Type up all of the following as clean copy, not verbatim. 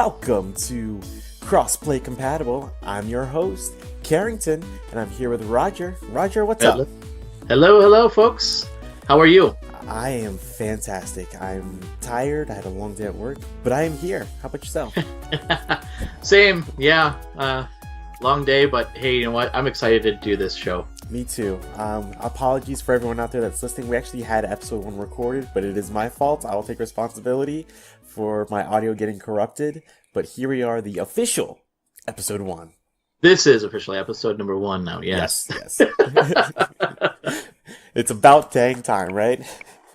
Welcome to Crossplay Compatible. I'm your host, Karrington, and I'm here with Roger. Roger, what's up? Hello, folks. How are you? I am fantastic. I'm tired. I had a long day at work, but I am here. How about yourself? Same, yeah. Long day, but hey, you know what? I'm excited to do this show. Me too. Apologies for everyone out there that's listening. We actually had episode 1 recorded, but it is my fault. I will take responsibility for my audio getting corrupted. But here we are, the official episode 1. This is officially episode number 1 now, yes. Yes. It's about dang time, right?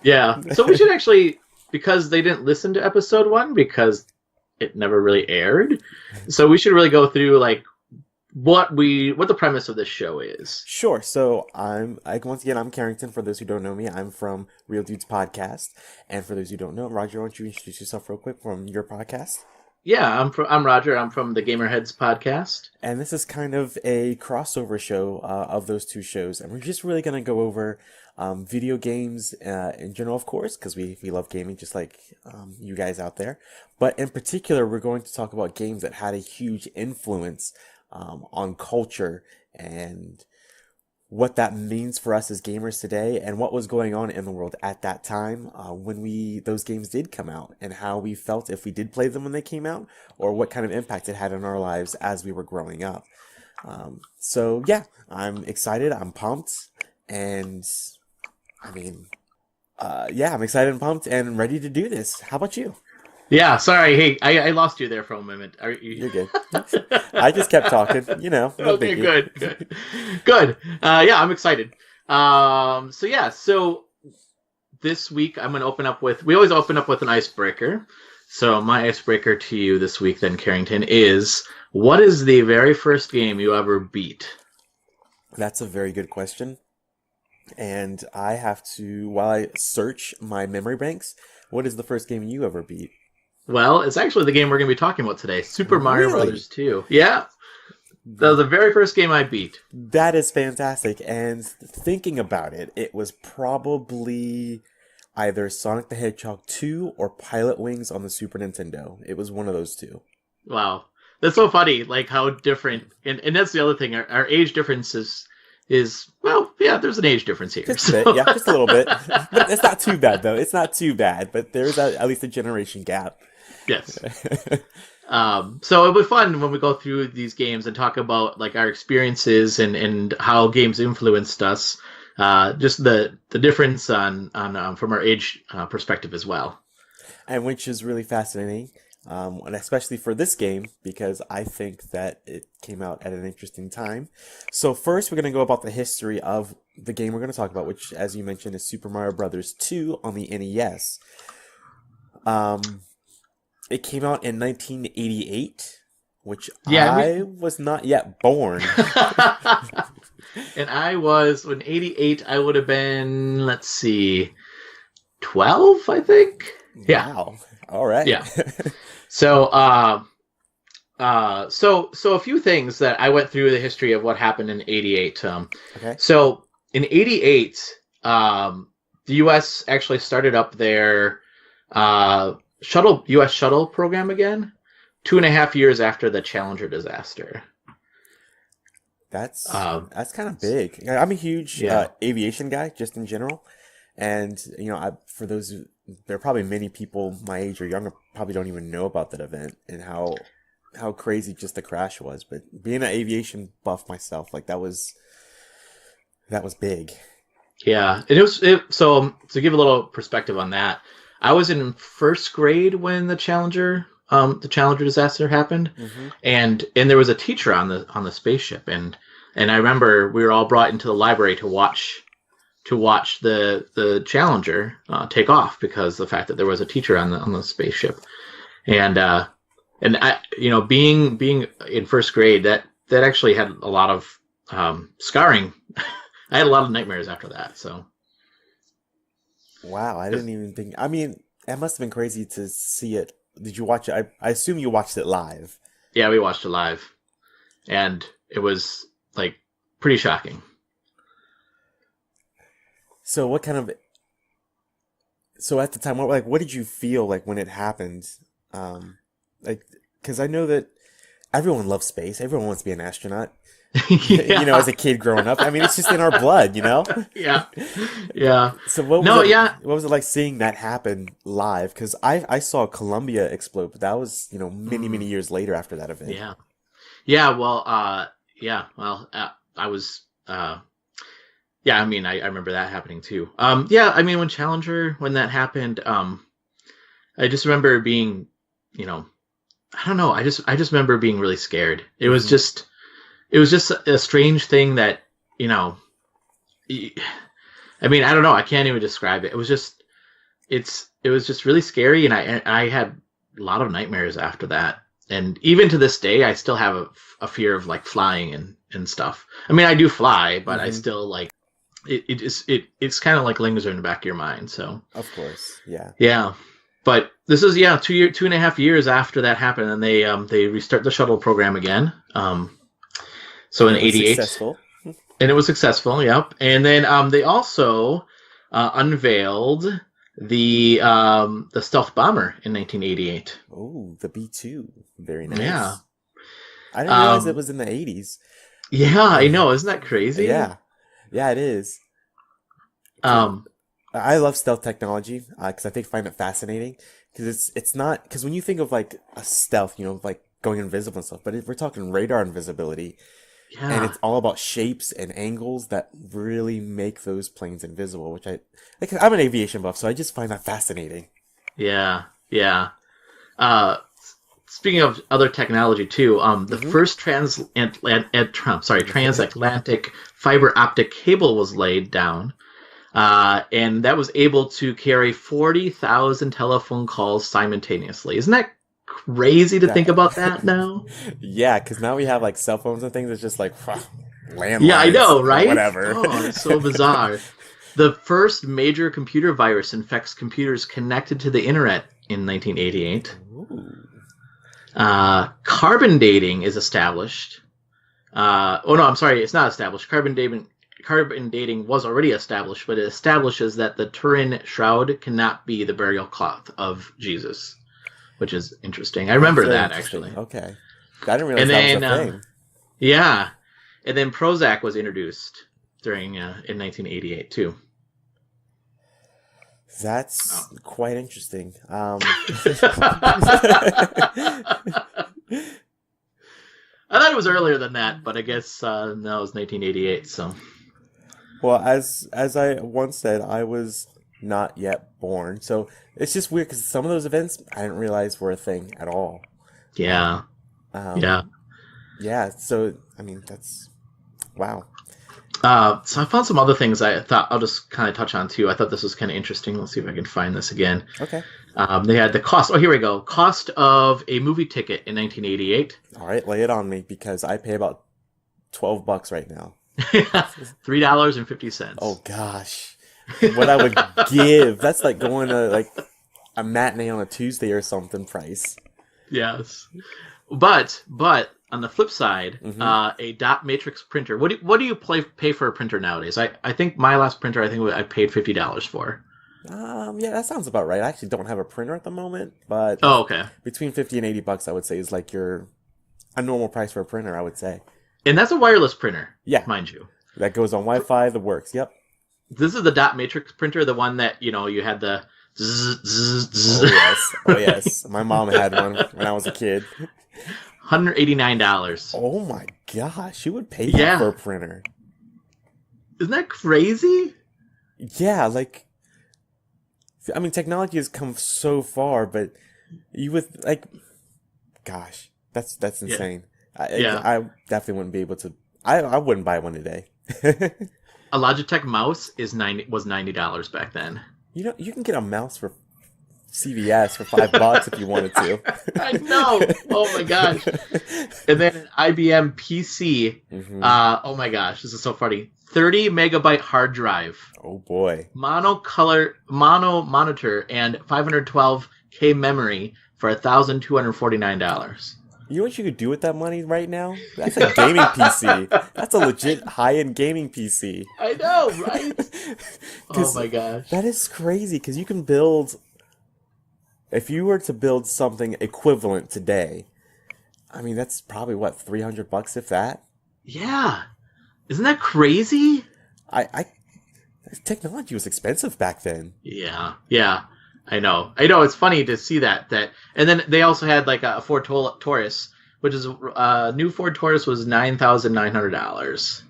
Yeah, so we should actually, because they didn't listen to episode 1, because it never really aired, so we should really go through, like, what the premise of this show is. Sure. So once again, I'm Karrington. For those who don't know me, I'm from Real Dudes Podcast. And for those who don't know, Roger, why don't you introduce yourself real quick from your podcast? Yeah, I'm Roger. I'm from the Gamerheadspodcast. And this is kind of a crossover show of those two shows. And we're just really going to go over video games in general, of course, because we love gaming just like you guys out there. But in particular, we're going to talk about games that had a huge influence on culture and what that means for us as gamers today and what was going on in the world at that time when those games did come out and how we felt if we did play them when they came out or what kind of impact it had on our lives as we were growing up. So yeah, I'm excited. I'm pumped. And I'm excited and pumped and ready to do this. How about you? Yeah, sorry. Hey, I lost you there for a moment. You're good. I just kept talking, No okay, biggie. Good. Yeah, I'm excited. So this week I'm going to open up with, we always open up with an icebreaker. So my icebreaker to you this week then, Karrington, is what is the very first game you ever beat? That's a very good question. And I have to, while I search my memory banks, what is the first game you ever beat? Well, it's actually the game we're going to be talking about today, Super Mario Brothers 2. Yeah, that was the very first game I beat. That is fantastic. And thinking about it, it was probably either Sonic the Hedgehog 2 or Pilot Wings on the Super Nintendo. It was one of those two. Wow. That's so funny, like how different, and that's the other thing, our age difference is, well, yeah, there's an age difference here. Just a bit, yeah, just a little bit. But it's not too bad, though. It's not too bad, but there's at least a generation gap. Yes. So it'll be fun when we go through these games and talk about like our experiences and how games influenced us. Just the difference on from our age perspective as well. And which is really fascinating, and especially for this game because I think that it came out at an interesting time. So first, we're going to go about the history of the game we're going to talk about, which, as you mentioned, is Super Mario Brothers 2 on the NES. It came out in 1988, which I was not yet born. And I was, in 88, I would have been, let's see, 12, I think? Yeah. Wow. All right. Yeah. So, so a few things that I went through the history of what happened in 88. Okay. So, in 88, the U.S. actually started up their U.S. shuttle program again, 2.5 years after the Challenger disaster. That's kind of big. I'm a huge aviation guy, just in general, and for those, there are probably many people my age or younger probably don't even know about that event and how crazy just the crash was. But being an aviation buff myself, like that was big. Yeah, so to give a little perspective on that. I was in first grade when the Challenger disaster happened, mm-hmm. and there was a teacher on the spaceship, and I remember we were all brought into the library to watch the Challenger take off because the fact that there was a teacher on the spaceship, and I, being in first grade, that actually had a lot of scarring. I had a lot of nightmares after that, so. Wow, I didn't even think... I mean, it must have been crazy to see it. Did you watch it? I assume you watched it live. Yeah, we watched it live. And it was, like, pretty shocking. So what kind of... So at the time, what did you feel like when it happened? because I know that everyone loves space. Everyone wants to be an astronaut. Yeah. You know, as a kid growing up. I mean, it's just in our blood, you know? Yeah. Yeah. So what was No, it, yeah. what was it like seeing that happen live? Because I saw Columbia explode, but that was, you know, many, many years later after that event. Yeah. Yeah, well, I was, yeah, I mean, I remember that happening too. Yeah, I mean, when that happened, I just remember being, you know, I don't know, I just remember being really scared. It was just a strange thing that, you know, I mean, I don't know, I can't even describe it. It was just, it was just really scary, and I had a lot of nightmares after that. And even to this day, I still have a fear of like flying and stuff. I mean, I do fly, but I still like it's kind of like lingers in the back of your mind. So Of course, yeah. yeah, but this is 2.5 years after that happened, and they restart the shuttle program again. So in It was '88, successful. and it was successful. Yep, and then they also unveiled the stealth bomber in 1988. Oh, the B-2. Very nice. Yeah. I didn't realize it was in the 80s. Yeah, I know. Isn't that crazy? Yeah. Yeah, it is. Um, I love stealth technology because I find it fascinating. Because it's not... Because when you think of like a stealth, you know, like going invisible and stuff, but we're talking radar invisibility. And yeah. it's all about shapes and angles that really make those planes invisible, which I'm an aviation buff, so I just find that fascinating. Yeah. Yeah. Speaking of other technology too, the first transatlantic fiber optic cable was laid down, and that was able to carry 40,000 telephone calls simultaneously. Isn't that crazy to think about that now? Yeah, because now we have like cell phones and things. It's just like landlines. Yeah, I know, right? Whatever. Oh, it's so bizarre. The first major computer virus infects computers connected to the internet in 1988. Ooh. Carbon dating is established. I'm sorry, it's not established. Carbon dating was already established, but it establishes that the Turin shroud cannot be the burial cloth of Jesus, which is interesting. I remember that actually. Okay, I didn't realize that was a thing. Yeah, and then Prozac was introduced in 1988 too. That's quite interesting. I thought it was earlier than that, but I guess no, it was 1988. So, well, as I once said, I was not yet born, so it's just weird because some of those events I didn't realize were a thing at all. Yeah, yeah. So I mean, that's wow. So I found some other things I thought I'll just kind of touch on too. I thought this was kind of interesting. Let's see if I can find this again. Okay. They had the cost. Oh, here we go. Cost of a movie ticket in 1988. All right, lay it on me because I pay about $12 right now. $3.50. Oh gosh, what I would give. That's like going to like a matinee on a Tuesday or something price. Yes, but on the flip side, a dot matrix printer. What do you pay for a printer nowadays? I think my last printer I paid $50 for. Yeah, that sounds about right. I actually don't have a printer at the moment, but okay. Between $50 and $80, I would say is like a normal price for a printer. I would say. And that's a wireless printer. Yeah, mind you. That goes on Wi-Fi. That works. Yep. This is the dot matrix printer, the one that you had the. Oh yes. My mom had one when I was a kid. $189. Oh my gosh, you would pay that for a printer. Isn't that crazy? Yeah, like, I mean, technology has come so far, but you would like, gosh, that's insane. Yeah. I definitely wouldn't be able to. I wouldn't buy one today. A Logitech mouse was $90 back then. You know, you can get a mouse for CVS for $5 if you wanted to. I know. Oh my gosh. And then an IBM PC. Oh my gosh, this is so funny. 30 megabyte hard drive. Oh boy. Mono monitor and 512K memory for $1,249. You know what you could do with that money right now? That's a gaming PC. That's a legit high-end gaming PC. I know, right? Oh my gosh. That is crazy because you can build... If you were to build something equivalent today, I mean, that's probably what, $300 if that. Yeah, isn't that crazy? I technology was expensive back then. Yeah, yeah, I know. I know. It's funny to see that. And then they also had like a Ford Taurus, which is new Ford Taurus was $9,900.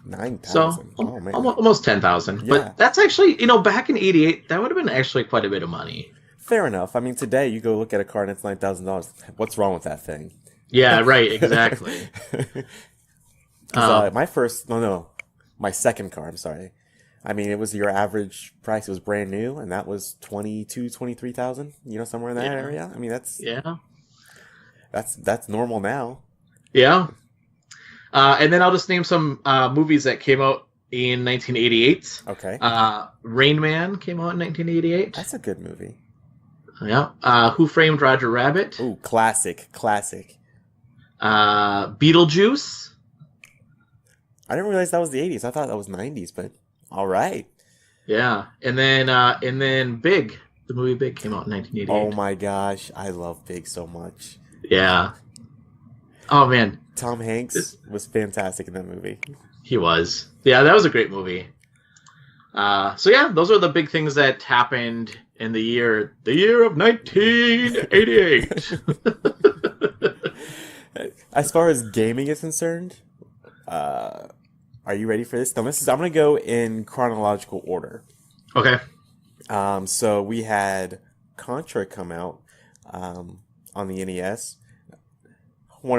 9,000. Oh man, almost 10,000. Yeah. But that's actually, back in '88, that would have been actually quite a bit of money. fair enough. I mean, today you go look at a car and it's $9,000. What's wrong with that thing? Yeah, right. Exactly. My second car. I'm sorry. I mean, it was your average price. It was brand new, and that was 23,000. Somewhere in that area. I mean, that's normal now. Yeah. And then I'll just name some movies that came out in 1988. Okay. Rain Man came out in 1988. That's a good movie. Yeah. Who Framed Roger Rabbit? Ooh, classic. Beetlejuice. I didn't realize that was the 80s. I thought that was 90s, but all right. Yeah. And then Big. The movie Big came out in 1988. Oh my gosh, I love Big so much. Yeah. Oh man. Tom Hanks was fantastic in that movie. He was. Yeah, that was a great movie. So yeah, those are the big things that happened in the year of 1988. As far as gaming is concerned, are you ready for this? Now, I'm going to go in chronological order. Okay. So we had Contra come out on the NES.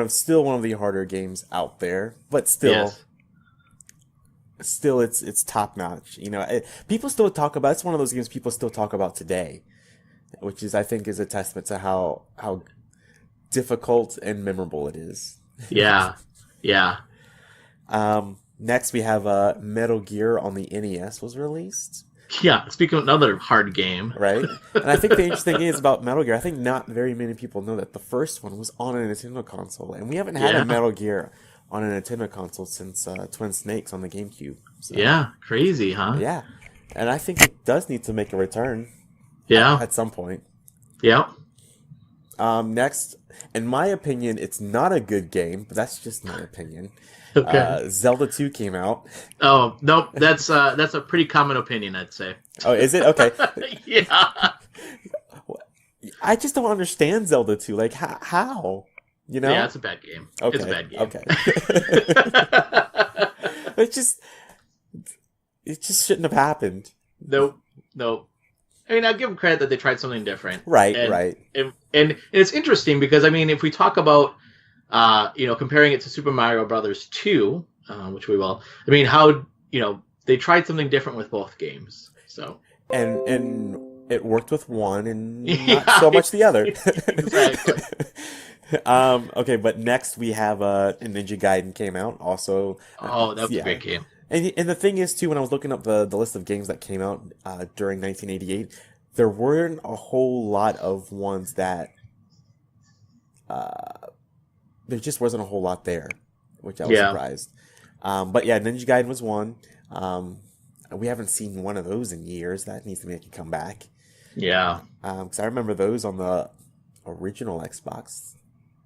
Still one of the harder games out there, but still, it's top notch. People still talk about. It's one of those games people still talk about today, which I think is a testament to how difficult and memorable it is. Yeah. Next, we have Metal Gear on the NES was released. Yeah, speaking of another hard game. Right? And I think the interesting thing is about Metal Gear, I think not very many people know that the first one was on a Nintendo console. And we haven't had a Metal Gear on a Nintendo console since Twin Snakes on the GameCube. So, yeah, crazy, huh? Yeah. And I think it does need to make a return. Yeah. At some point. Yeah. Next, in my opinion, it's not a good game, but that's just my opinion. Okay. Zelda 2 came out. Oh, nope. That's a pretty common opinion, I'd say. Oh, is it? Okay. Yeah. I just don't understand Zelda 2. Like, how? Yeah, it's a bad game. Okay. It's a bad game. Okay. It just shouldn't have happened. Nope. I mean, I'll give them credit that they tried something different. Right. And it's interesting because, I mean, if we talk about, comparing it to Super Mario Brothers 2, which we will, I mean, how, they tried something different with both games. So. And it worked with one and not so much the other. Exactly. Okay, but next we have Ninja Gaiden came out also. Oh, that was a great game. And the thing is, too, when I was looking up the list of games that came out during 1988, there weren't a whole lot of ones that... there just wasn't a whole lot there, which I was surprised. But yeah, Ninja Gaiden was one. We haven't seen one of those in years. That needs to make a comeback. Yeah. Because I remember those on the original Xbox.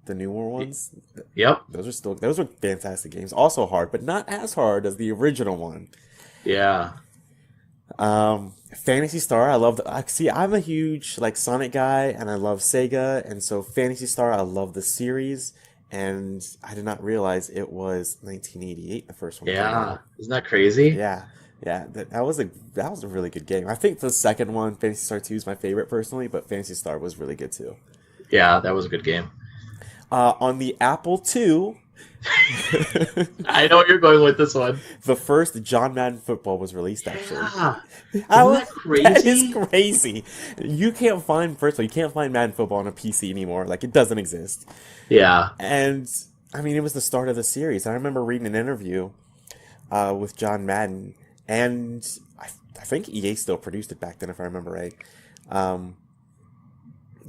The newer ones. Yep. Those were fantastic games. Also hard, but not as hard as the original one. Yeah. Phantasy Star, I love. I'm a huge Sonic guy, and I love Sega, and so Phantasy Star, I love the series, and I did not realize it was 1988. The first one. Yeah. Isn't that crazy? Yeah. That was a really good game. I think the second one, Phantasy Star 2, is my favorite personally, but Phantasy Star was really good too. Yeah, that was a good game. On the Apple II, I know where you're going with this one. the first John Madden football was released. Actually, Isn't that crazy? That is crazy. You can't find Madden football on a PC anymore. It doesn't exist. Yeah, and I mean, it was the start of the series. I remember reading an interview with John Madden, and I think EA still produced it back then, if I remember right.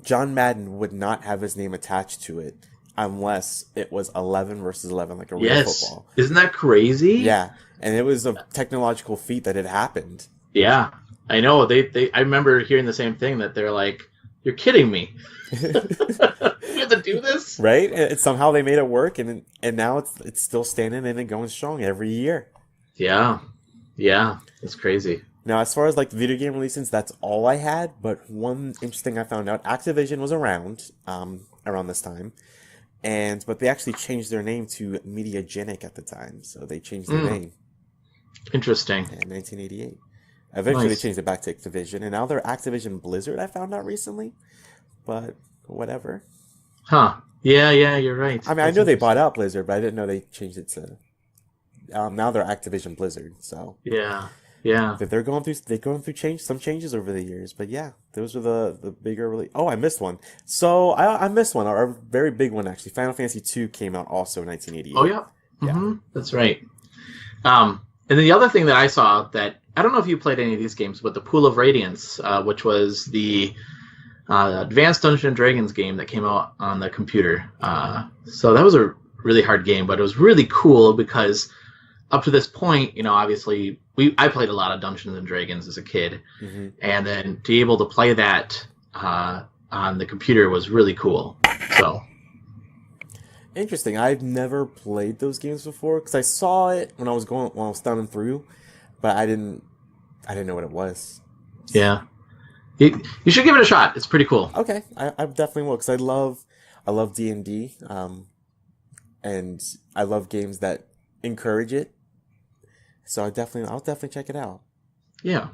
John Madden would not have his name attached to it unless it was 11 versus 11, like a real football. Isn't that crazy? Yeah, and it was a technological feat that had happened. Yeah, I know. I remember hearing the same thing, that they're like, "You're kidding me." We have to do this, right? And somehow they made it work, and now it's still standing and going strong every year. Yeah, yeah, it's crazy. Now, as far as like video game releases, that's all I had. But one interesting I found out, Activision was around this time, but they actually changed their name to Mediagenic at the time, so they changed their name. Interesting. In 1988. Eventually, Nice. they changed it back to Activision, and now they're Activision Blizzard. I found out recently, but whatever. Huh. Yeah, you're right. I mean, I know they bought out Blizzard, but I didn't know they changed it to. Now they're Activision Blizzard, so Yeah. they're going through some changes over the years. But yeah, those are the bigger really. Oh, I missed one. So I missed one. A very big one actually. Final Fantasy II came out also in 1988. Oh yeah. Mm-hmm. That's right. And then the other thing that I saw that I don't know if you played any of these games, but the Pool of Radiance, which was the Advanced Dungeons and Dragons game that came out on the computer. So that was a really hard game, but it was really cool because up to this point, obviously I played a lot of Dungeons and Dragons as a kid, and then to be able to play that on the computer was really cool. So interesting. I've never played those games before because I saw it when I was thumbing through, but I didn't know what it was. Yeah, you should give it a shot. It's pretty cool. Okay, I definitely will because I love D&D, and I love games that encourage it. So I'll definitely check it out. Yeah.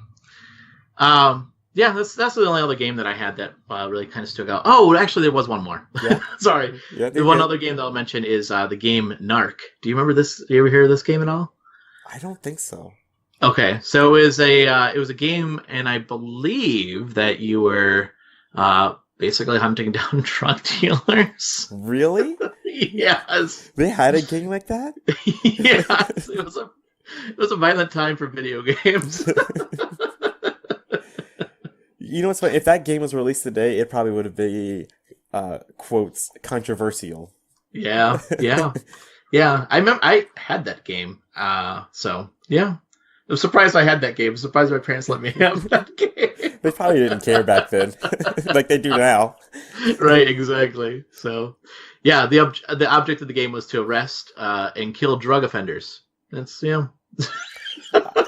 Yeah, that's the only other game that I had that really kind of stuck out. Oh, actually, there was one more. Yeah. Sorry. Yeah, the one other game that I'll mention is the game Narc. Do you remember this? Do you ever hear of this game at all? I don't think so. Okay, so it was a game, and I believe that you were basically hunting down drug dealers. Really? Yes. They had a game like that? Yes. It was a violent time for video games. You know what's funny? If that game was released today, it probably would have been, quotes, controversial. Yeah. I remember I had that game. So yeah, I'm surprised I had that game. I'm surprised my parents let me have that game. They probably didn't care back then, like they do now. Right, exactly. So, yeah, the object of the game was to arrest and kill drug offenders. That's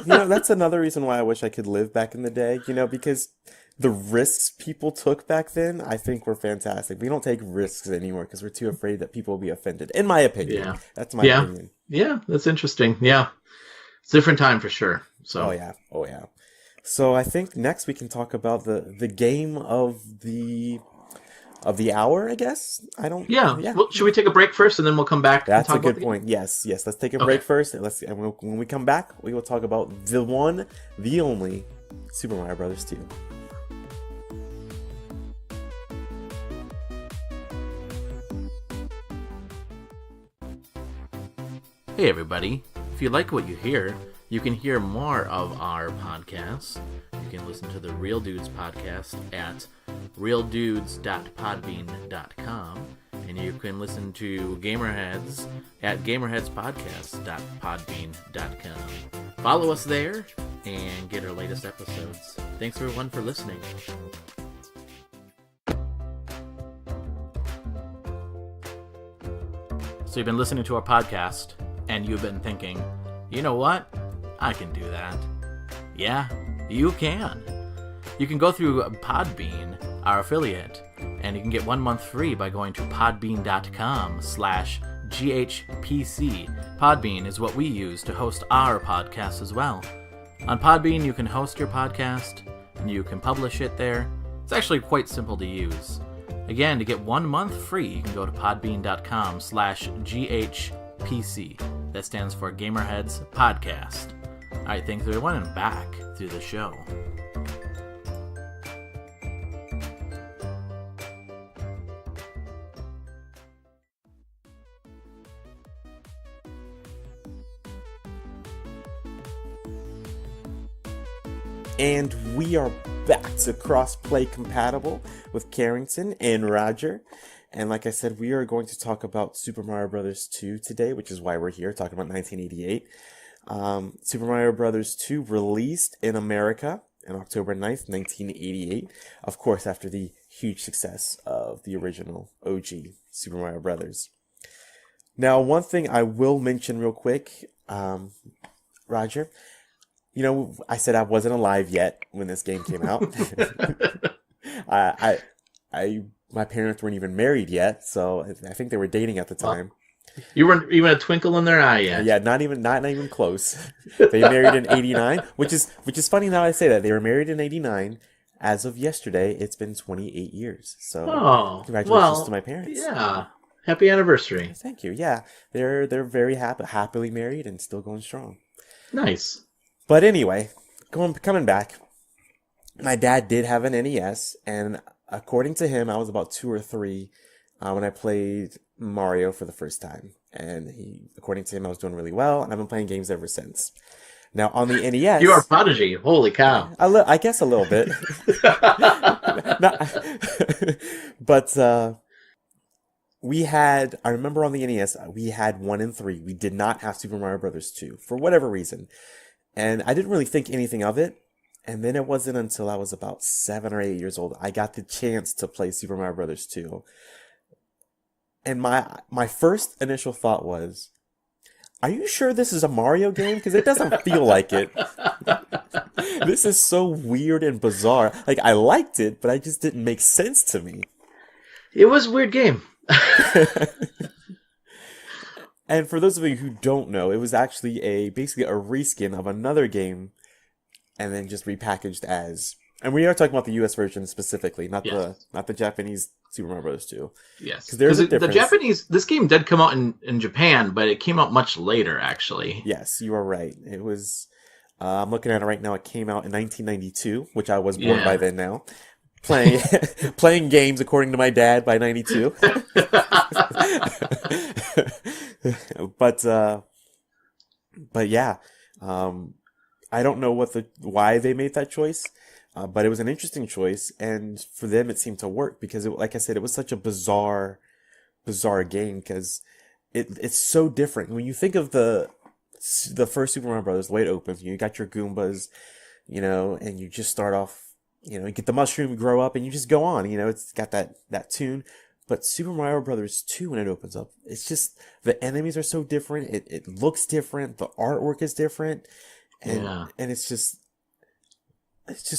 that's another reason why I wish I could live back in the day. Because the risks people took back then, I think, were fantastic. We don't take risks anymore because we're too afraid that people will be offended. In my opinion, that's my opinion. Yeah, that's interesting. Yeah, it's a different time for sure. So, oh yeah. So I think next we can talk about the game of the hour, I guess. Yeah. Well, should we take a break first and then we'll come back? That's a good point. Yes. Let's take a break first. And when we come back, we will talk about the one, the only Super Mario Brothers 2. Hey everybody, if you like what you hear, you can hear more of our podcasts. You can listen to the Real Dudes podcast at realdudes.podbean.com, and you can listen to Gamerheads at gamerheadspodcast.podbean.com. Follow us there and get our latest episodes. Thanks everyone for listening. So you've been listening to our podcast, and you've been thinking, you know what? I can do that. Yeah, you can. You can go through Podbean, our affiliate, and you can get 1 month free by going to podbean.com/GHPC. Podbean is what we use to host our podcast as well. On Podbean, you can host your podcast, and you can publish it there. It's actually quite simple to use. Again, to get 1 month free, you can go to podbean.com/GHPC. That stands for Gamerheads Podcast. Alright, thanks everyone, and back to the show. And we are back to Crossplay Compatible with Karrington and Roger. And like I said, we are going to talk about Super Mario Bros. 2 today, which is why we're here, talking about 1988. Super Mario Bros. 2 released in America on October 9th, 1988. Of course, after the huge success of the original OG Super Mario Brothers. Now, one thing I will mention real quick, Roger, you know, I said I wasn't alive yet when this game came out. My parents weren't even married yet, so I think they were dating at the time. You weren't even a twinkle in their eye yet. Yeah, not even close. They married in '89, which is funny now I say that. They were married in '89. As of yesterday, it's been 28 years. So, congratulations to my parents. Yeah, happy anniversary. Thank you. Yeah, they're very happily married and still going strong. Nice. But anyway, coming back, my dad did have an NES, and according to him, I was about 2 or 3 when I played Mario for the first time. And according to him, I was doing really well, and I've been playing games ever since. Now, on the NES... You are a prodigy. Holy cow. I guess a little bit. But I remember on the NES, we had 1 and 3. We did not have Super Mario Brothers 2, for whatever reason. And I didn't really think anything of it. And then it wasn't until I was about 7 or 8 years old, I got the chance to play Super Mario Brothers 2. And my first initial thought was, are you sure this is a Mario game? Because it doesn't feel like it. This is so weird and bizarre. Like, I liked it, but it just didn't make sense to me. It was a weird game. And for those of you who don't know, it was actually basically a reskin of another game, and then just repackaged as. And we are talking about the U.S. version specifically, not the Japanese Super Mario Bros. 2. Yes, because the Japanese. This game did come out in Japan, but it came out much later, actually. Yes, you are right. It was. I'm looking at it right now. It came out in 1992, which I was born by then. Now, playing games according to my dad by 92. But yeah, I don't know why they made that choice, but it was an interesting choice, and for them it seemed to work because, like I said, it was such a bizarre game because it's so different. When you think of the first Super Mario Brothers, the way it opens, you got your Goombas, and you just start off, you get the mushroom, you grow up, and you just go on. It's got that tune. But Super Mario Brothers 2, when it opens up, it's just, the enemies are so different. It looks different. The artwork is different. And it's just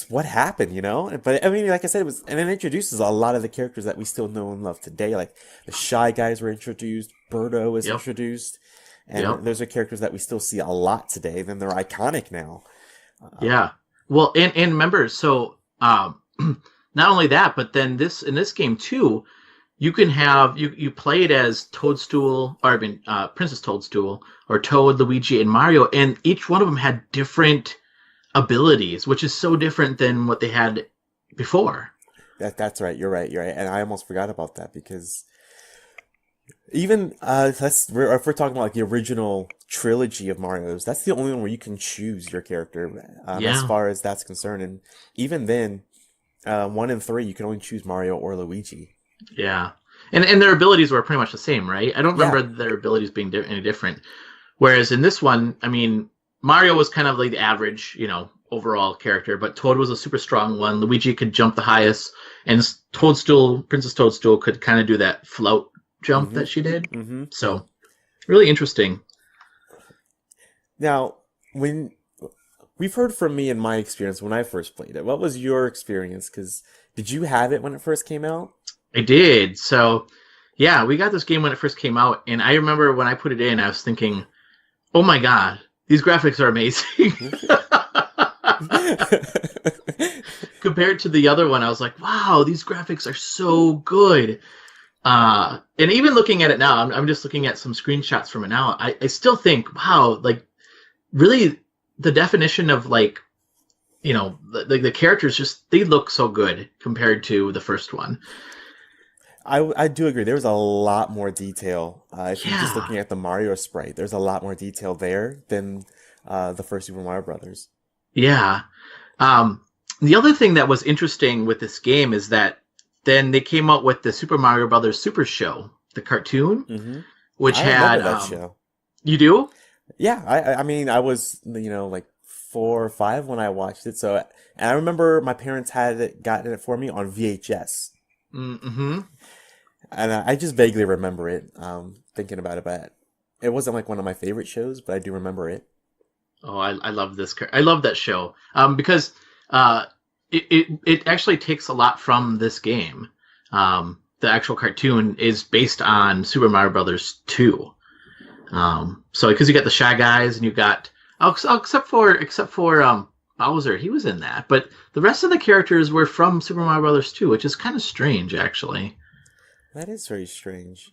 what happened, But I mean, like I said, and it introduces a lot of the characters that we still know and love today. Like the Shy Guys were introduced, Birdo was introduced, and those are characters that we still see a lot today. Then they're iconic now. Well, and remember, so not only that, but then in this game too, you can have you play it as Toadstool, or Princess Toadstool, or Toad, Luigi, and Mario, and each one of them had different abilities, which is so different than what they had before. That's right. You're right. And I almost forgot about that because even if we're talking about like the original trilogy of Mario's, that's the only one where you can choose your character as far as that's concerned. And even then, 1 and 3, you can only choose Mario or Luigi. Yeah, and their abilities were pretty much the same, right? I don't remember their abilities being any different. Whereas in this one, I mean, Mario was kind of like the average, overall character, but Toad was a super strong one. Luigi could jump the highest, and Princess Toadstool could kind of do that float jump that she did. Mm-hmm. So, really interesting. Now, when we've heard from me and my experience when I first played it, what was your experience? Because did you have it when it first came out? I did. So, yeah, we got this game when it first came out, and I remember when I put it in, I was thinking, oh my god, these graphics are amazing. Compared to the other one, I was like, wow, these graphics are so good. And even looking at it now, I'm just looking at some screenshots from it now, I still think, wow, like, really, the definition of, like, the characters, just, they look so good compared to the first one. I do agree. There's a lot more detail. If you're just looking at the Mario sprite, there's a lot more detail there than the first Super Mario Brothers. Yeah. The other thing that was interesting with this game is that then they came out with the Super Mario Brothers Super Show, the cartoon, which I remember that show. You do? Yeah. I mean, I was like 4 or 5 when I watched it. So, and I remember my parents had gotten it for me on VHS. Mm-hmm. And I just vaguely remember it, thinking about it, but it wasn't like one of my favorite shows, but I do remember it. Oh, I love this. I love that show. Because it actually takes a lot from this game. The actual cartoon is based on Super Mario Brothers 2. So because you got the Shy Guys and you got except for Bowser, he was in that, but the rest of the characters were from Super Mario Brothers 2, which is kind of strange, actually. That is very strange.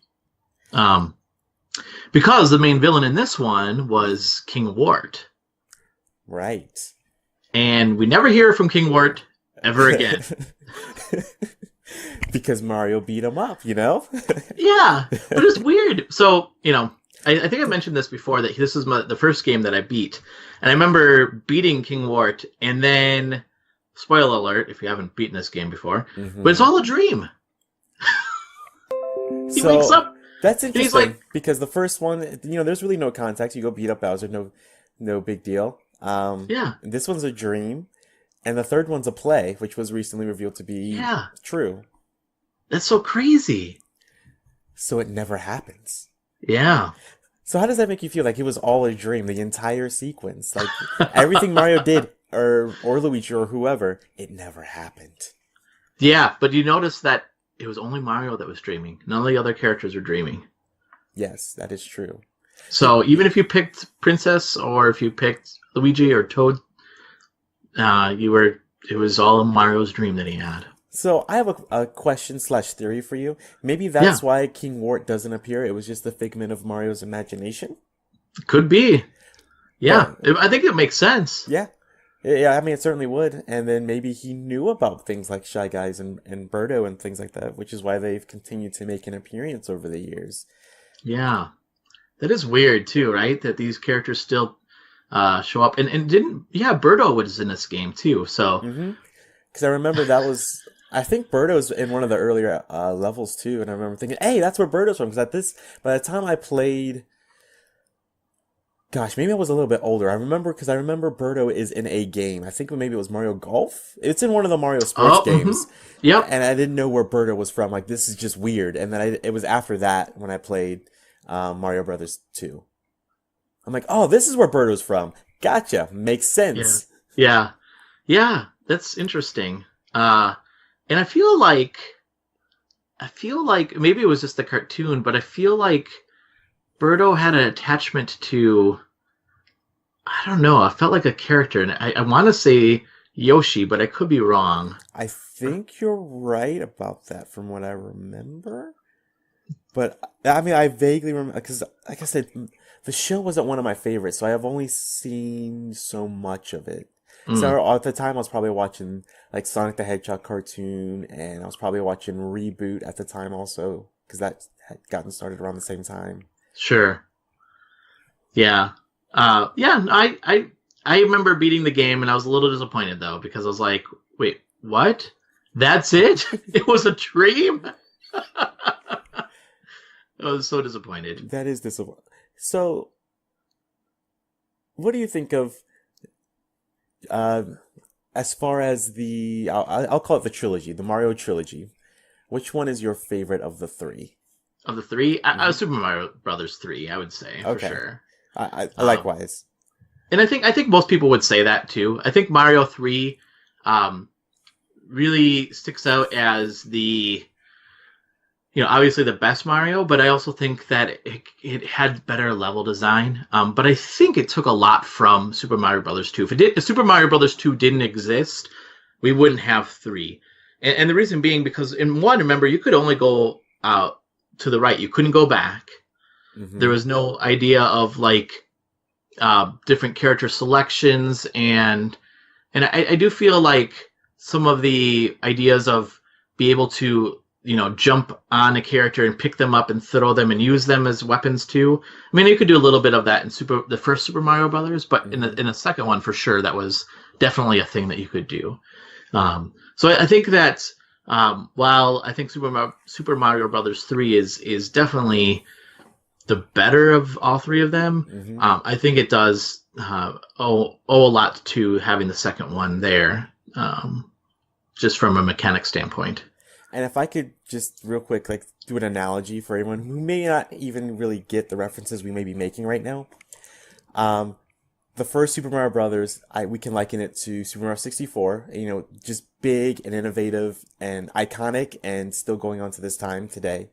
Because the main villain in this one was King Wart. Right. And we never hear from King Wart ever again. Because Mario beat him up, you know? Yeah, but it's weird. So, I think I mentioned this before, that this is the first game that I beat. And I remember beating King Wart, and then, spoiler alert, if you haven't beaten this game before, but it's all a dream. He wakes up. That's interesting, because the first one, there's really no context. You go beat up Bowser, no big deal. Yeah. This one's a dream, and the third one's a play, which was recently revealed to be true. That's so crazy. So it never happens. Yeah. So how does that make you feel? Like it was all a dream, the entire sequence? Like everything Mario did, or Luigi, or whoever, it never happened. Yeah, but you notice that it was only Mario that was dreaming. None of the other characters were dreaming. Yes, that is true. So even if you picked Princess, or if you picked Luigi or Toad, it was all Mario's dream that he had. So I have a question/theory for you. Maybe that's why King Wart doesn't appear. It was just a figment of Mario's imagination. Could be. Yeah, I think it makes sense. Yeah. Yeah, I mean, it certainly would. And then maybe he knew about things like Shy Guys and Birdo and things like that, which is why they've continued to make an appearance over the years. Yeah. That is weird, too, right? That these characters still show up. And Birdo was in this game, too, so... Because I remember I think Birdo's in one of the earlier levels, too, and I remember thinking, hey, that's where Birdo's from, because by the time I played... Gosh, maybe I was a little bit older. I remember Birdo is in a game. I think maybe it was Mario Golf. It's in one of the Mario sports games. Yep. And I didn't know where Birdo was from. Like, this is just weird. And then it was after that when I played Mario Brothers 2. I'm like, oh, this is where Birdo's from. Gotcha. Makes sense. Yeah. Yeah, that's interesting. And I feel like maybe it was just the cartoon, but I feel like Birdo had an attachment to, I don't know, I felt like a character, and I want to say Yoshi, but I could be wrong. I think you're right about that from what I remember. But, I mean, I vaguely remember, because, like I said, the show wasn't one of my favorites, so I have only seen so much of it. So at the time, I was probably watching, like, Sonic the Hedgehog cartoon, and I was probably watching Reboot at the time also, because that had gotten started around the same time. Sure. Yeah. I remember beating the game, and I was a little disappointed, though, because I was like, wait, what? That's it? It was a dream? I was so disappointed. That is disappointing. So, what do you think of, as far as I'll call it the trilogy, the Mario trilogy. Which one is your favorite of the three? Of the three? Super Mario Brothers 3, I would say, for sure. I likewise. And I think most people would say that, too. I think Mario 3 really sticks out as the, obviously the best Mario, but I also think that it had better level design. But I think it took a lot from Super Mario Brothers 2. If Super Mario Brothers 2 didn't exist, we wouldn't have 3. And the reason being because in 1, remember, you could only go to the right. You couldn't go back. There was no idea of different character selections, and I do feel like some of the ideas of be able to jump on a character and pick them up and throw them and use them as weapons too. I mean, you could do a little bit of that in the first Super Mario Brothers, but in the second one for sure that was definitely a thing that you could do. So I think that while I think Super Mario Brothers 3 is definitely the better of all three of them, I think it does owe a lot to having the second one there, just from a mechanic standpoint. And if I could just real quick, like, do an analogy for anyone who may not even really get the references we may be making right now. The first Super Mario Brothers, we can liken it to Super Mario 64. You know, just big and innovative and iconic, and still going on to this time today.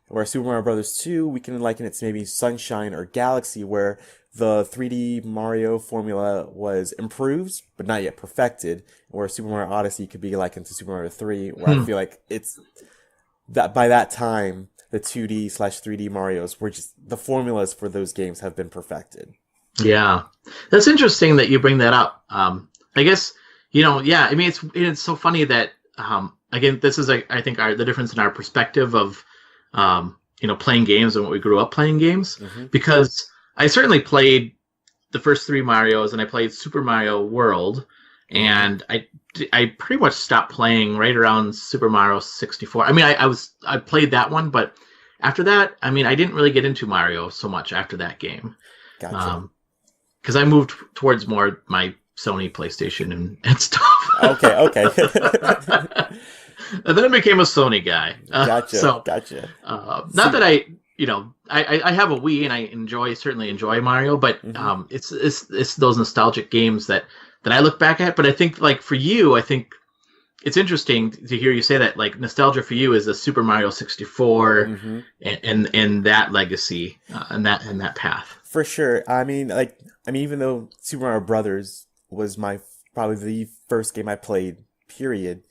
Where Super Mario Brothers 2, we can liken it to maybe Sunshine or Galaxy, where the 3D Mario formula was improved, but not yet perfected. Where Super Mario Odyssey could be likened to Super Mario 3, where I feel like it's that by that time, the 2D/3D Marios were just, the formulas for those games have been perfected. Yeah, that's interesting that you bring that up. I guess, yeah. I mean, it's so funny that again, this is I think the difference in our perspective of playing games and what we grew up playing games. Mm-hmm. Because I certainly played the first 3 Marios, and I played Super Mario World, and I pretty much stopped playing right around Super Mario 64. I mean, I played that one, but after that, I mean, I didn't really get into Mario so much after that game. Gotcha. Because I moved towards more my Sony PlayStation and stuff. Okay. And then I became a Sony guy. Gotcha. Not that I have a Wii and I certainly enjoy Mario, but it's those nostalgic games that I look back at. But I think, like, for you, I think it's interesting to hear you say that, like, nostalgia for you is the Super Mario 64 and that legacy and that path. For sure. I mean, even though Super Mario Brothers was probably the first game I played, period.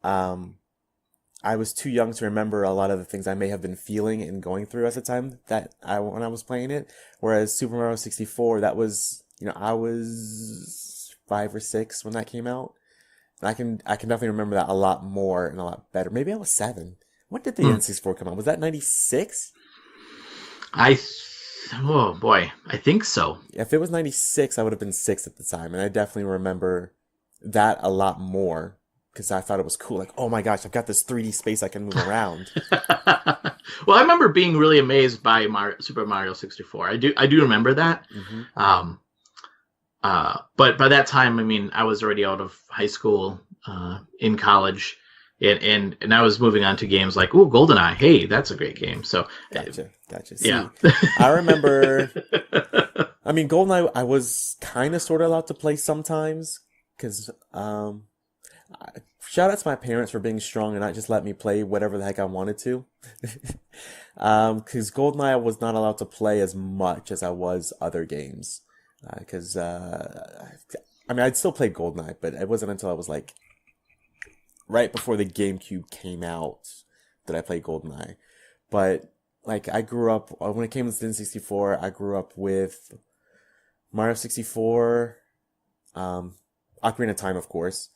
I was too young to remember a lot of the things I may have been feeling and going through at the time when I was playing it. Whereas Super Mario 64, that was, I was 5 or 6 when that came out. And I can definitely remember that a lot more and a lot better. Maybe I was 7. When did the N64 come out? Was that 96? Oh boy, I think so. If it was 96, I would have been 6 at the time. And I definitely remember that a lot more. Because I thought it was cool. Like, oh my gosh, I've got this 3D space I can move around. Well, I remember being really amazed by Super Mario 64. I do remember that. Mm-hmm. But by that time, I mean, I was already out of high school, in college, and I was moving on to games like, ooh, GoldenEye. Hey, that's a great game. So Gotcha. See, yeah. I remember. I mean, GoldenEye, I was kind of sort of allowed to play sometimes because. Shout out to my parents for being strong and not just let me play whatever the heck I wanted to. Because GoldenEye was not allowed to play as much as I was other games. Because, I mean, I'd still play GoldenEye, but it wasn't until I was like, right before the GameCube came out that I played GoldenEye. But, like, I grew up, when it came to N64, I grew up with Mario 64, Ocarina of Time, of course.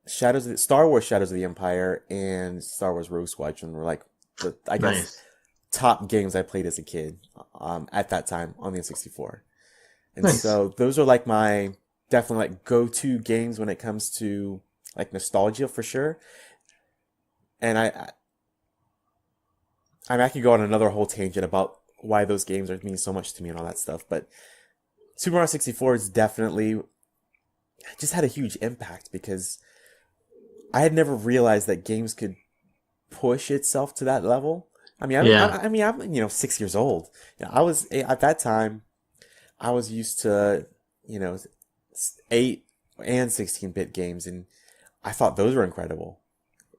Star Wars Shadows of the Empire and Star Wars Rogue Squadron were like the, I guess, top games I played as a kid at that time on the N64. And so those are like my definitely like go-to games when it comes to like nostalgia for sure. And I mean, I could go on another whole tangent about why those games mean so much to me and all that stuff, but Super Mario 64 is definitely just had a huge impact because I had never realized that games could push itself to that level. I mean, I'm 6 years old. I was at that time. I was used to 8 and 16-bit games, and I thought those were incredible.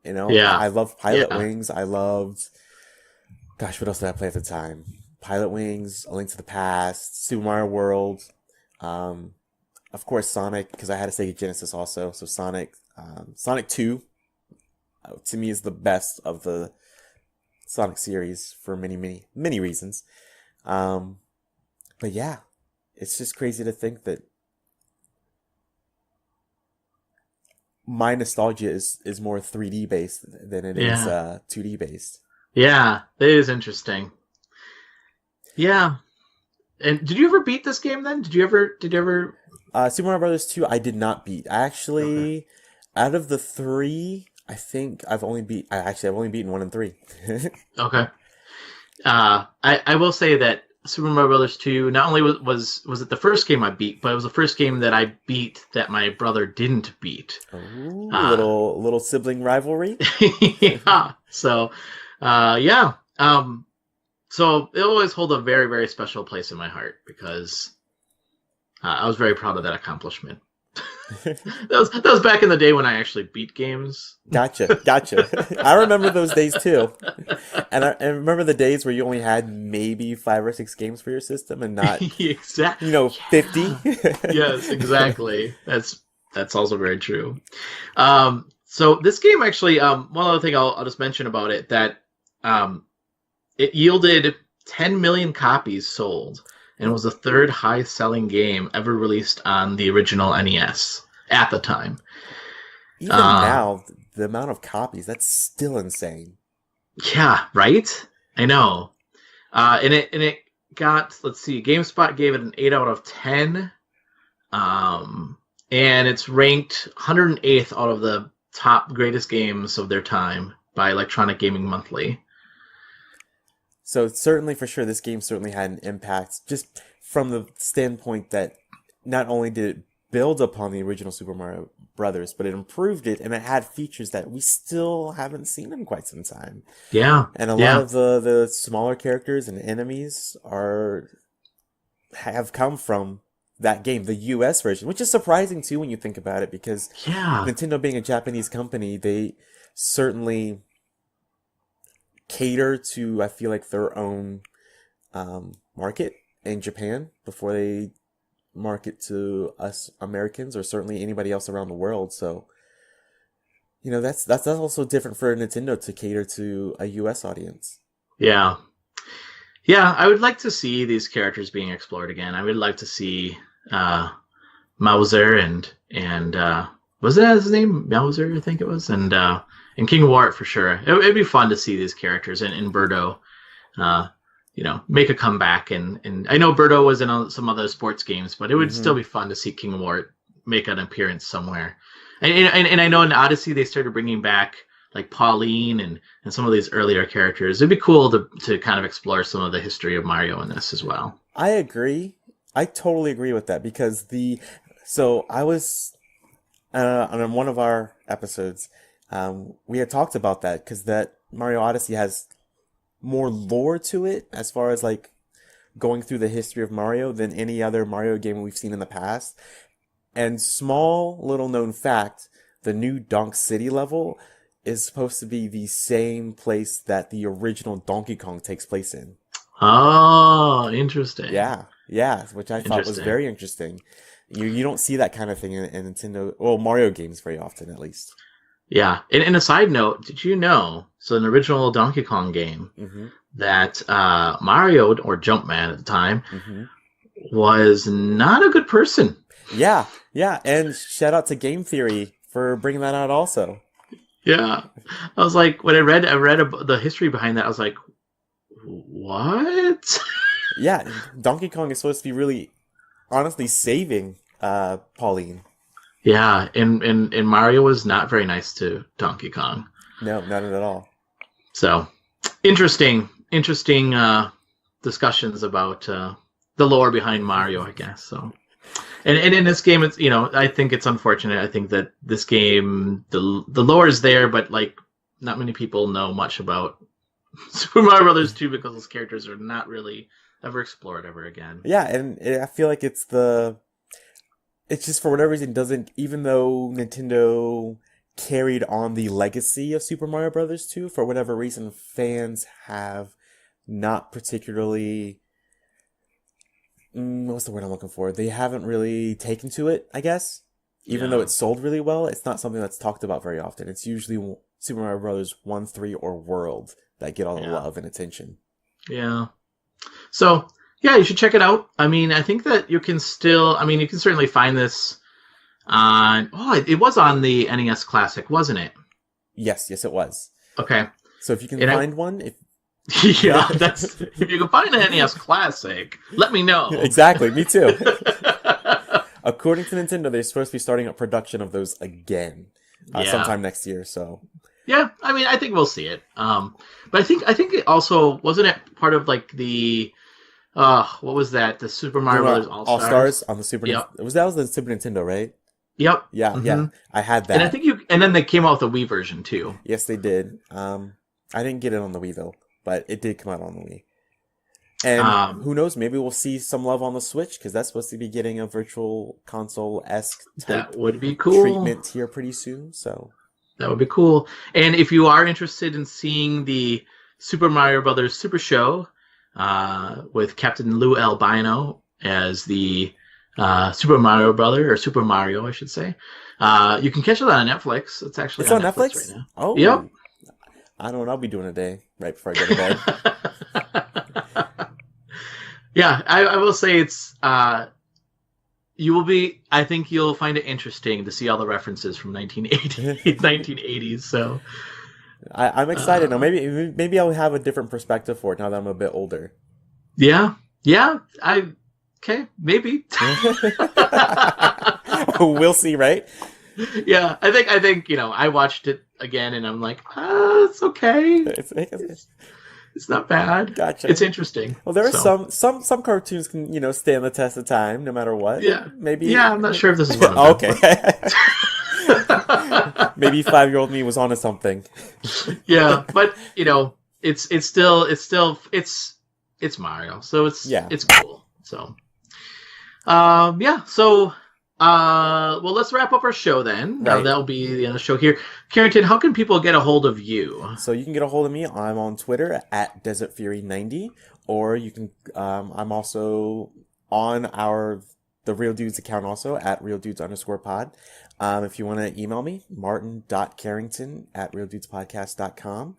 I loved Pilot Wings. I loved, gosh, what else did I play at the time? Pilot Wings, A Link to the Past, Super Mario World. Of course, Sonic, because I had a Sega Genesis also. So Sonic 2, to me, is the best of the Sonic series for many, many, many reasons. But yeah, it's just crazy to think that my nostalgia is more 3D based than it is 2D based. Yeah, it is interesting. Yeah. And did you ever beat this game then? Did you ever Super Mario Brothers 2, I did not beat. Actually, out of the 3, I think I've only beaten 1 and 3. Okay. I will say that Super Mario Brothers 2, not only was it the first game I beat, but it was the first game that I beat that my brother didn't beat. Ooh, little sibling rivalry. Yeah. So, yeah. So it always hold a very, very special place in my heart because I was very proud of that accomplishment. that was back in the day when I actually beat games. Gotcha. I remember those days too, and I remember the days where you only had maybe 5 or 6 games for your system, and not exactly 50. Yes, exactly. That's also very true. So this game actually, one other thing I'll just mention about it that it yielded 10 million copies sold. And it was the 3rd highest-selling game ever released on the original NES at the time. Even now, the amount of copies, that's still insane. Yeah, right? I know. And it got, let's see, GameSpot gave it an 8 out of 10. And it's ranked 108th out of the top greatest games of their time by Electronic Gaming Monthly. So certainly, for sure, this game certainly had an impact, just from the standpoint that not only did it build upon the original Super Mario Brothers, but it improved it, and it had features that we still haven't seen in quite some time. Yeah. And a lot of the smaller characters and enemies have come from that game, the US version, which is surprising too when you think about it, because Nintendo being a Japanese company, they certainly cater to, I feel like, their own market in Japan before they market to us Americans or certainly anybody else around the world. So, that's also different for Nintendo to cater to a US audience. Yeah. Yeah, I would like to see these characters being explored again. I would like to see Mauser and was that his name? Mauser, I think it was, and King Wart for sure. It'd be fun to see these characters and Birdo, make a comeback. And I know Birdo was in some other sports games, but it would still be fun to see King Wart make an appearance somewhere. And I know in Odyssey they started bringing back like Pauline and some of these earlier characters. It'd be cool to kind of explore some of the history of Mario in this as well. I agree. I totally agree with that because I was on one of our episodes. We had talked about that because that Mario Odyssey has more lore to it as far as like going through the history of Mario than any other Mario game we've seen in the past. And small little known fact, the new Donk City level is supposed to be the same place that the original Donkey Kong takes place in. Oh, interesting. Yeah, which I thought was very interesting. You don't see that kind of thing in Nintendo, well, Mario games very often, at least. Yeah, and a side note, did you know, so in the original Donkey Kong game, that Mario, or Jumpman at the time, was not a good person. Yeah, and shout out to Game Theory for bringing that out also. Yeah, I was like, when I read the history behind that, I was like, what? Yeah, Donkey Kong is supposed to be really, honestly, saving Pauline. Yeah, and Mario was not very nice to Donkey Kong. No, not at all. So, interesting discussions about the lore behind Mario, I guess. So, and in this game, it's I think it's unfortunate. I think that this game, the lore is there, but like not many people know much about Super Mario Brothers 2 because those characters are not really ever explored ever again. Yeah, and I feel like it's just for whatever reason doesn't, even though Nintendo carried on the legacy of Super Mario Brothers 2, for whatever reason, fans have not particularly, what's the word I'm looking for? They haven't really taken to it, I guess. Even though it sold really well, it's not something that's talked about very often. It's usually Super Mario Brothers 1, 3, or World that get all the love and attention. Yeah. So, yeah, you should check it out. I mean, I think that you can certainly find this on... Oh, it was on the NES Classic, wasn't it? Yes, it was. Okay. So if you can find one... Yeah, if you can find an NES Classic, let me know. Exactly, me too. According to Nintendo, they're supposed to be starting up production of those again sometime next year, so... Yeah, I mean, I think we'll see it. But I think it also... Wasn't it part of, like, the... what was that? The Super Mario Brothers All Stars on the Super. Yep. That was the Super Nintendo, right? Yep. Yeah, yeah. I had that. And I think and then they came out with the Wii version too. Yes, they did. I didn't get it on the Wii though, but it did come out on the Wii. And who knows? Maybe we'll see some love on the Switch because that's supposed to be getting a virtual console-esque type that would be cool treatment here pretty soon. So that would be cool. And if you are interested in seeing the Super Mario Brothers Super Show with Captain Lou Albino as the Super Mario Brother, or Super Mario, I should say, you can catch it on Netflix. It's actually on Netflix right now. Oh, yep. I don't know what I'll be doing today right before I go to bed. Yeah, I will say it's you will be. I think you'll find it interesting to see all the references from 1980s. So I'm excited now. Maybe I'll have a different perspective for it now that I'm a bit older. Yeah. Okay, maybe. We'll see, right? Yeah, I think I watched it again and I'm like, it's okay. It's not bad. Gotcha. It's interesting. Well, there are some cartoons can stand the test of time no matter what. Yeah. Maybe. Yeah, I'm not sure if this is one of them. Okay. Maybe 5-year-old me was onto something. Yeah, but it's still Mario, so it's cool. So So well, let's wrap up our show then. Right. That'll be the end of the show here. Karrington, how can people get a hold of you? So you can get a hold of me. I'm on Twitter at DesertFury90, or you can. I'm also on the Real Dudes account also at RealDudes_pod. If you want to email me, martin.carrington@realdudespodcast.com.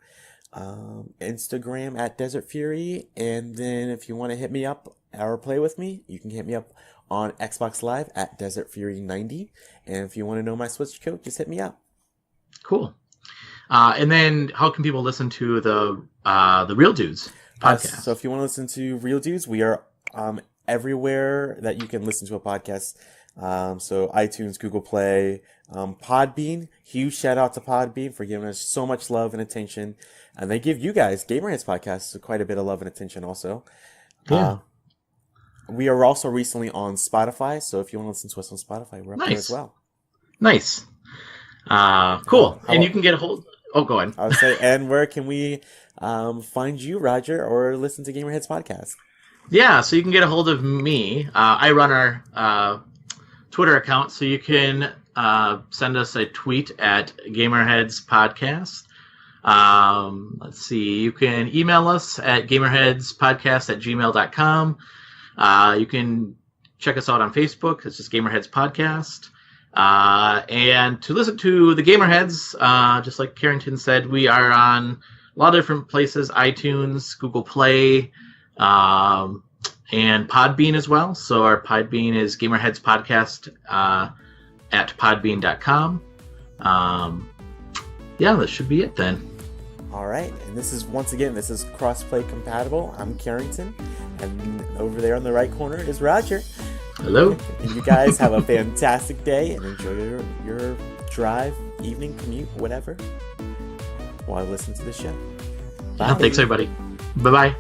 Instagram at Desert Fury, and then if you want to hit me up or play with me, you can hit me up on Xbox Live at DesertFury90, and if you want to know my Switch code, just hit me up. Cool. And then how can people listen to the Real Dudes podcast? So if you want to listen to Real Dudes, we are everywhere that you can listen to a podcast. So iTunes, Google Play, Podbean. Huge shout out to Podbean for giving us so much love and attention. And they give you guys, Gamerheadspodcast, quite a bit of love and attention also. Yeah. We are also recently on Spotify, so if you want to listen to us on Spotify, we're up there as well. Nice. Cool. And you can get a hold... Oh, go ahead. I would say, and where can we find you, Roger, or listen to Gamerheads Podcast? Yeah, so you can get a hold of me. I run our Twitter account, so you can send us a tweet at Gamerheadspodcast. Let's see. You can email us at gamerheadspodcast@gmail.com. You can check us out on Facebook. It's just Gamerheads Podcast. And to listen to the Gamerheads, just like Karrington said, we are on a lot of different places: iTunes, Google Play, and Podbean as well. So our Podbean is Gamerheads Podcast at podbean.com. Yeah, that should be it then. All right, and this is crossplay compatible. I'm Karrington, and over there on the right corner is Roger. Hello. And you guys have a fantastic day and enjoy your drive, evening commute, whatever, while I listen to the show. Bye. Thanks, everybody. Bye-bye.